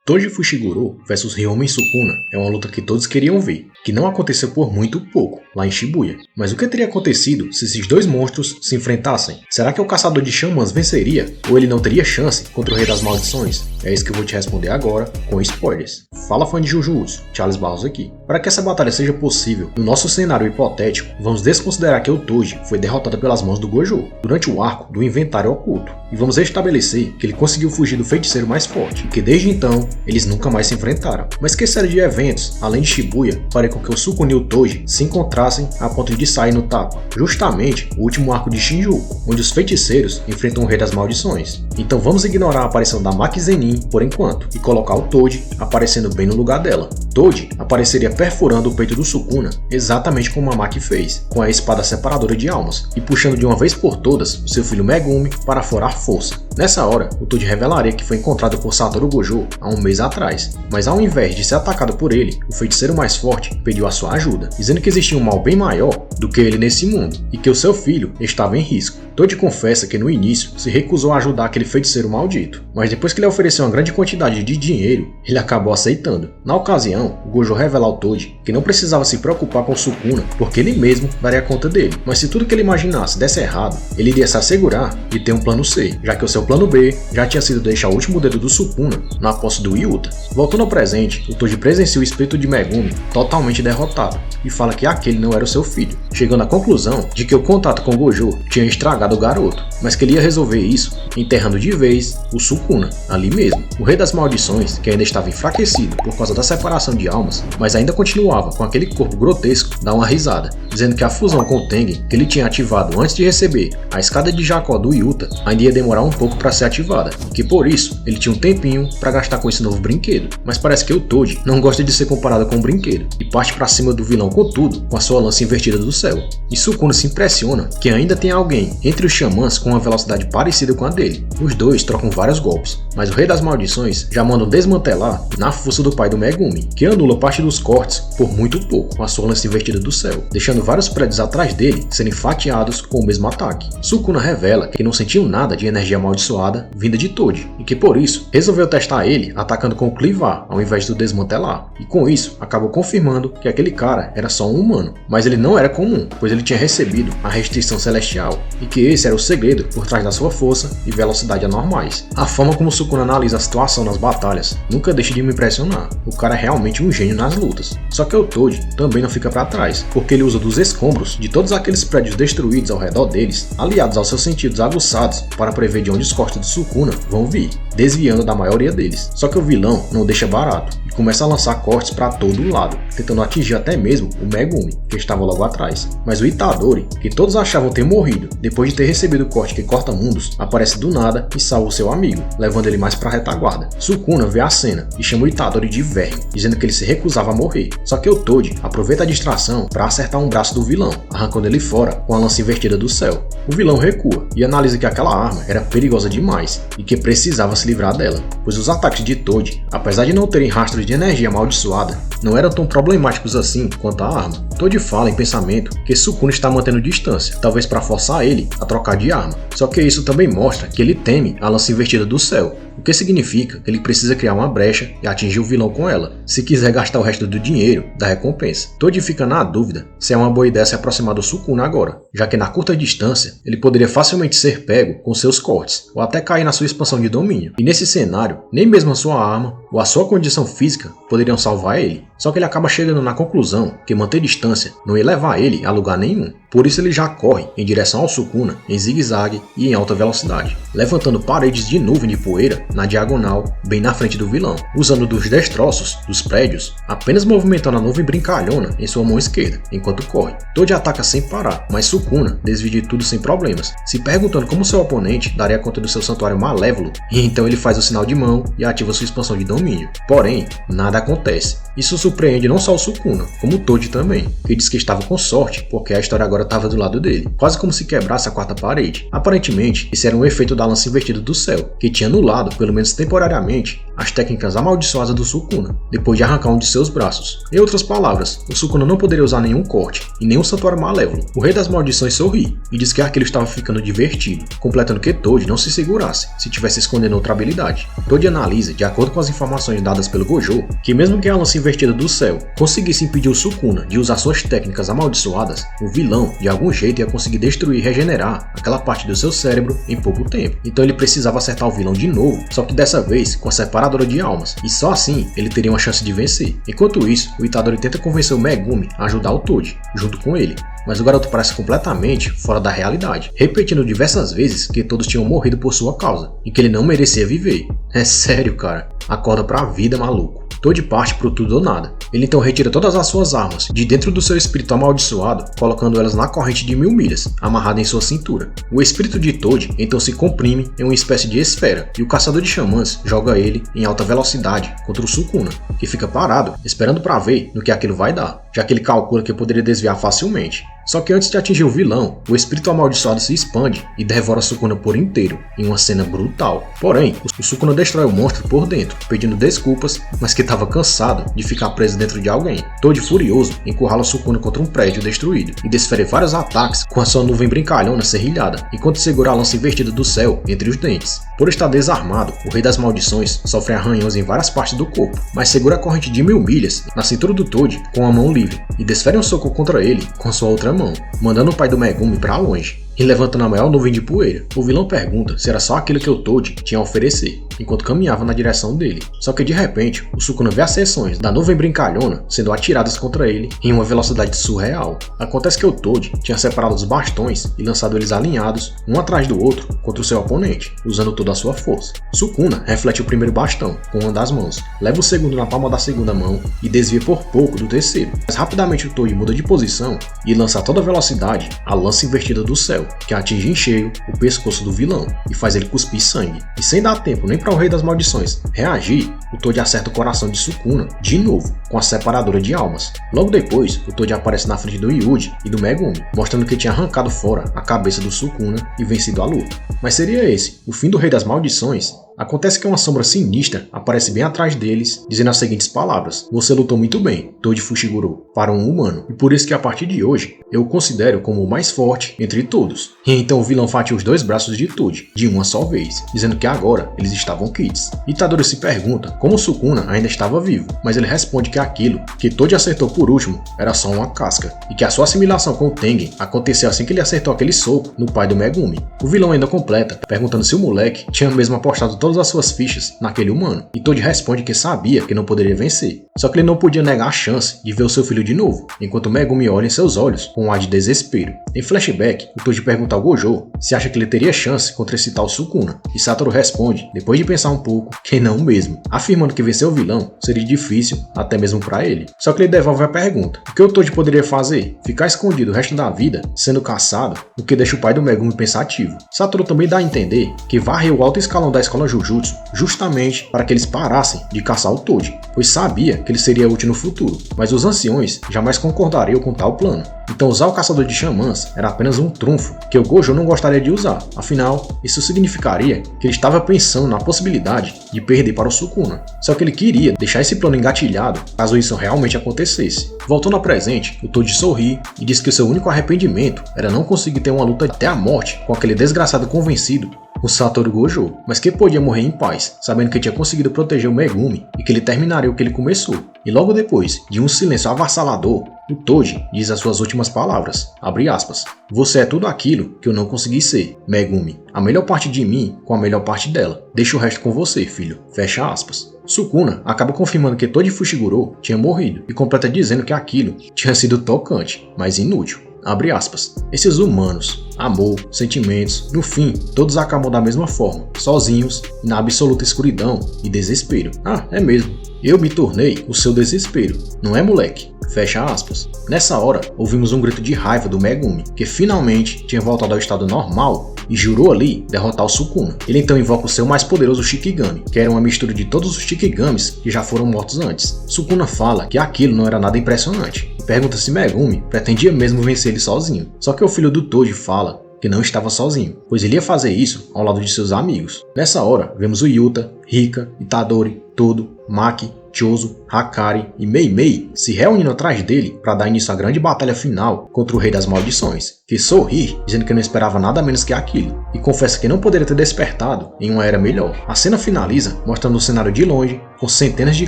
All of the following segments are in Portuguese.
Toji Fushiguro vs Ryomen Sukuna é uma luta que todos queriam ver, que não aconteceu por muito pouco, lá em Shibuya. Mas o que teria acontecido se esses dois monstros se enfrentassem? Será que o caçador de xamãs venceria? Ou ele não teria chance contra o Rei das Maldições? É isso que eu vou te responder agora, com spoilers. Fala, fã de Jujutsu, Charles Barros aqui. Para que essa batalha seja possível, no nosso cenário hipotético, vamos desconsiderar que o Toji foi derrotado pelas mãos do Gojo, durante o arco do Inventário Oculto, e vamos estabelecer que ele conseguiu fugir do feiticeiro mais forte, e que desde então, eles nunca mais se enfrentaram. Mas que série de eventos, além de Shibuya, faria com que o Sukuna e o Toji se encontrassem a ponto de sair no tapa? Justamente o último arco de Shinjuku, onde os feiticeiros enfrentam o Rei das Maldições. Então vamos ignorar a aparição da Maki Zenin por enquanto, e colocar o Toji aparecendo bem no lugar dela. Toji apareceria perfurando o peito do Sukuna, exatamente como a Maki fez, com a espada separadora de almas, e puxando de uma vez por todas o seu filho Megumi para forar força. Nessa hora, o Toji revelaria que foi encontrado por Satoru Gojo há um mês atrás, mas ao invés de ser atacado por ele, o feiticeiro mais forte pediu a sua ajuda, dizendo que existia um mal bem maior do que ele nesse mundo, e que o seu filho estava em risco. Toji confessa que no início se recusou a ajudar aquele feiticeiro maldito, mas depois que ele ofereceu uma grande quantidade de dinheiro, ele acabou aceitando. Na ocasião, o Gojo revela ao Toji que não precisava se preocupar com o Sukuna, porque ele mesmo daria conta dele, mas se tudo que ele imaginasse desse errado, ele iria se assegurar de ter um plano C, já que o seu plano B já tinha sido deixar o último dedo do Sukuna na posse do Yuta. Voltando ao presente, o Toji presencia o espírito de Megumi totalmente derrotado e fala que aquele não era o seu filho, chegando à conclusão de que o contato com o Gojo tinha estragado o garoto, mas que ele ia resolver isso enterrando de vez o Sukuna ali mesmo. O Rei das Maldições, que ainda estava enfraquecido por causa da separação de almas, mas ainda continuava com aquele corpo grotesco, dá uma risada, dizendo que a fusão com o Tengen que ele tinha ativado antes de receber a escada de Jacó do Yuta ainda ia demorar um pouco para ser ativada, e que por isso ele tinha um tempinho para gastar com esse novo brinquedo. Mas parece que o Toji não gosta de ser comparado com um brinquedo, e parte para cima do vilão com tudo, com a sua lança invertida do céu. E Sukuna se impressiona que ainda tem alguém entre os xamãs com uma velocidade parecida com a dele. Os dois trocam vários golpes, mas o Rei das Maldições já manda desmantelar na força do pai do Megumi, que anula parte dos cortes por muito pouco com a sua lança invertida do céu, deixando vários prédios atrás dele serem fatiados com o mesmo ataque. Sukuna revela que não sentiu nada de energia amaldiçoada vinda de Toji, e que por isso resolveu testar ele atacando com o Clivar ao invés do desmantelar, e com isso acabou confirmando que aquele cara era só um humano, mas ele não era comum, pois ele tinha recebido a restrição celestial, e que esse era o segredo por trás da sua força e velocidade anormais. A forma como Sukuna analisa a situação nas batalhas nunca deixa de me impressionar. O cara é realmente um gênio nas lutas. Só que o Toji também não fica para trás, porque ele usa dos escombros de todos aqueles prédios destruídos ao redor deles, aliados aos seus sentidos aguçados, para prever de onde os cortes do Sukuna vão vir, desviando da maioria deles. Só que o vilão não deixa barato e começa a lançar cortes para todo lado, tentando atingir até mesmo o Megumi, que estava logo atrás. Mas o Itadori, que todos achavam ter morrido depois de ter recebido o corte que corta mundos, aparece do nada e salva o seu amigo, levando ele mais para a retaguarda. Sukuna vê a cena e chama o Itadori de verme, dizendo que ele se recusava a morrer. Só que o Toji aproveita a distração para acertar um braço do vilão, arrancando ele fora com a lança invertida do céu. O vilão recua e analisa que aquela arma era perigosa demais e que precisava se livrar dela, pois os ataques de Toji, apesar de não terem rastros de energia amaldiçoada, não eram tão problemáticos assim quanto a arma. Toji fala em pensamento que Sukuna está mantendo distância, talvez para forçar ele a trocar de arma. Só que isso também mostra que ele teme a lança invertida do céu, o que significa que ele precisa criar uma brecha e atingir o vilão com ela, se quiser gastar o resto do dinheiro da recompensa. Toji fica na dúvida se é uma boa ideia se aproximar do Sukuna agora, já que na curta distância ele poderia facilmente ser pego com seus cortes, ou até cair na sua expansão de domínio. E nesse cenário, nem mesmo a sua arma ou a sua condição física poderiam salvar ele. Só que ele acaba chegando na conclusão que manter distância não ia levar ele a lugar nenhum. Por isso ele já corre em direção ao Sukuna em zigue-zague e em alta velocidade, levantando paredes de nuvem de poeira na diagonal bem na frente do vilão, usando dos destroços dos prédios, apenas movimentando a nuvem brincalhona em sua mão esquerda, enquanto corre. Toji ataca sem parar, mas Sukuna desvia de tudo sem problemas, se perguntando como seu oponente daria conta do seu santuário malévolo, e então ele faz o sinal de mão e ativa sua expansão de domínio. Porém, nada acontece. Isso surpreende não só o Sukuna, como o Toji também, que diz que estava com sorte porque a história agora estava do lado dele, quase como se quebrasse a quarta parede. Aparentemente, esse era um efeito da lança invertida do céu, que tinha anulado lado, pelo menos temporariamente, as técnicas amaldiçoadas do Sukuna, depois de arrancar um de seus braços. Em outras palavras, o Sukuna não poderia usar nenhum corte e nenhum santuário malévolo. O Rei das Maldições sorri e diz que aquilo estava ficando divertido, completando que Toji não se segurasse se tivesse escondendo outra habilidade. Toji analisa, de acordo com as informações dadas pelo Gojo, que mesmo que a lança invertida do céu conseguisse impedir o Sukuna de usar suas técnicas amaldiçoadas, o vilão de algum jeito ia conseguir destruir e regenerar aquela parte do seu cérebro em pouco tempo. Então ele precisava acertar o vilão de novo, só que dessa vez com a separadora de almas, e só assim ele teria uma chance de vencer. Enquanto isso, o Itadori tenta convencer o Megumi a ajudar o Toji, junto com ele, mas o garoto parece completamente fora da realidade, repetindo diversas vezes que todos tinham morrido por sua causa, e que ele não merecia viver. É sério, cara, acorda pra vida, maluco. Toji parte pro tudo ou nada. Ele então retira todas as suas armas de dentro do seu espírito amaldiçoado, colocando elas na corrente de 1000 milhas, amarrada em sua cintura. O espírito de Toji então se comprime em uma espécie de esfera, e o caçador de xamãs joga ele em alta velocidade contra o Sukuna, que fica parado, esperando para ver no que aquilo vai dar, já que ele calcula que poderia desviar facilmente. Só que antes de atingir o vilão, o espírito amaldiçoado se expande e devora Sukuna por inteiro, em uma cena brutal. Porém, o Sukuna destrói o monstro por dentro, pedindo desculpas, mas que estava cansado de ficar preso dentro de alguém. Toji, furioso, encurrala Sukuna contra um prédio destruído e desfere vários ataques com a sua nuvem brincalhona serrilhada, enquanto segura a lança invertida do céu entre os dentes. Por estar desarmado, o Rei das Maldições sofre arranhões em várias partes do corpo, mas segura a corrente de 1000 milhas na cintura do Toji com a mão livre e desfere um soco contra ele com sua outra mão, mandando o pai do Megumi para longe e levantando a maior nuvem de poeira. O vilão pergunta se era só aquilo que o Toji tinha a oferecer, enquanto caminhava na direção dele. Só que de repente, o Sukuna vê as seções da nuvem brincalhona sendo atiradas contra ele em uma velocidade surreal. Acontece que o Toji tinha separado os bastões e lançado eles alinhados, um atrás do outro, contra o seu oponente, usando toda a sua força. Sukuna reflete o primeiro bastão com uma das mãos, leva o segundo na palma da segunda mão e desvia por pouco do terceiro. Mas rapidamente o Toji muda de posição e lança a toda velocidade a lança invertida do céu, que atinge em cheio o pescoço do vilão e faz ele cuspir sangue. E sem dar tempo nem para o Rei das Maldições reagir, o Toji acerta o coração de Sukuna de novo com a separadora de almas. Logo depois, o Toji aparece na frente do Yuji e do Megumi, mostrando que tinha arrancado fora a cabeça do Sukuna e vencido a luta. Mas seria esse o fim do Rei das Maldições? Acontece que uma sombra sinistra aparece bem atrás deles, dizendo as seguintes palavras: "Você lutou muito bem, Toji Fushiguro, para um humano, e por isso que a partir de hoje eu o considero como o mais forte entre todos." E então o vilão fatia os dois braços de Toji, de uma só vez, dizendo que agora eles estavam quites. Itadori se pergunta como Sukuna ainda estava vivo, mas ele responde que aquilo que Toji acertou por último era só uma casca, e que a sua assimilação com o Tengen aconteceu assim que ele acertou aquele soco no pai do Megumi. O vilão ainda completa, perguntando se o moleque tinha mesmo apostado todas as suas fichas naquele humano, e Toji responde que sabia que não poderia vencer, só que ele não podia negar a chance de ver o seu filho de novo, enquanto o Megumi olha em seus olhos com um ar de desespero. Em flashback, o Toji pergunta ao Gojo se acha que ele teria chance contra esse tal Sukuna, e Satoru responde, depois de pensar um pouco, que não mesmo, afirmando que vencer o vilão seria difícil até mesmo para ele. Só que ele devolve a pergunta: o que o Toji poderia fazer? Ficar escondido o resto da vida, sendo caçado? O que deixa o pai do Megumi pensativo. Satoru também dá a entender que varreu o alto escalão da escola Jujutsu justamente para que eles parassem de caçar o Toji, pois sabia que ele seria útil no futuro, mas os anciões jamais concordariam com tal plano. Então usar o caçador de xamãs era apenas um trunfo que o Gojo não gostaria de usar, afinal, isso significaria que ele estava pensando na possibilidade de perder para o Sukuna. Só que ele queria deixar esse plano engatilhado caso isso realmente acontecesse. Voltando ao presente, o Toji sorri e diz que o seu único arrependimento era não conseguir ter uma luta até a morte com aquele desgraçado convencido, o Satoru Gojo, mas que podia morrer em paz, sabendo que tinha conseguido proteger o Megumi e que ele terminaria o que ele começou. E logo depois de um silêncio avassalador, o Toji diz as suas últimas palavras, abre aspas: "Você é tudo aquilo que eu não consegui ser, Megumi. A melhor parte de mim com a melhor parte dela. Deixa o resto com você, filho." Fecha aspas. Sukuna acaba confirmando que Toji Fushiguro tinha morrido e completa dizendo que aquilo tinha sido tocante, mas inútil. Abre aspas. Esses humanos, amor, sentimentos, no fim, todos acabam da mesma forma, sozinhos, na absoluta escuridão e desespero. Ah, é mesmo. Eu me tornei o seu desespero, não é, moleque? Fecha aspas. Nessa hora, ouvimos um grito de raiva do Megumi, que finalmente tinha voltado ao estado normal e jurou ali derrotar o Sukuna. Ele então invoca o seu mais poderoso Shikigami, que era uma mistura de todos os Shikigamis que já foram mortos antes. Sukuna fala que aquilo não era nada impressionante e pergunta se Megumi pretendia mesmo vencer ele sozinho. Só que o filho do Toji fala que não estava sozinho, pois ele ia fazer isso ao lado de seus amigos. Nessa hora, vemos o Yuta, Rika, Itadori, Todo, Maki, Chozo, Hakari e Mei Mei se reunindo atrás dele para dar início à grande batalha final contra o Rei das Maldições, que sorri, dizendo que não esperava nada menos que aquilo, e confessa que não poderia ter despertado em uma era melhor. A cena finaliza mostrando o cenário de longe, com centenas de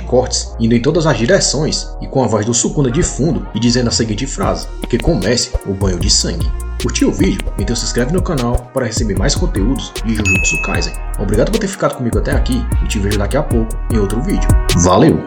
cortes indo em todas as direções e com a voz do Sukuna de fundo e dizendo a seguinte frase: que comece o banho de sangue. Curtiu o vídeo? Então se inscreve no canal para receber mais conteúdos de Jujutsu Kaisen. Obrigado por ter ficado comigo até aqui e te vejo daqui a pouco em outro vídeo. Valeu!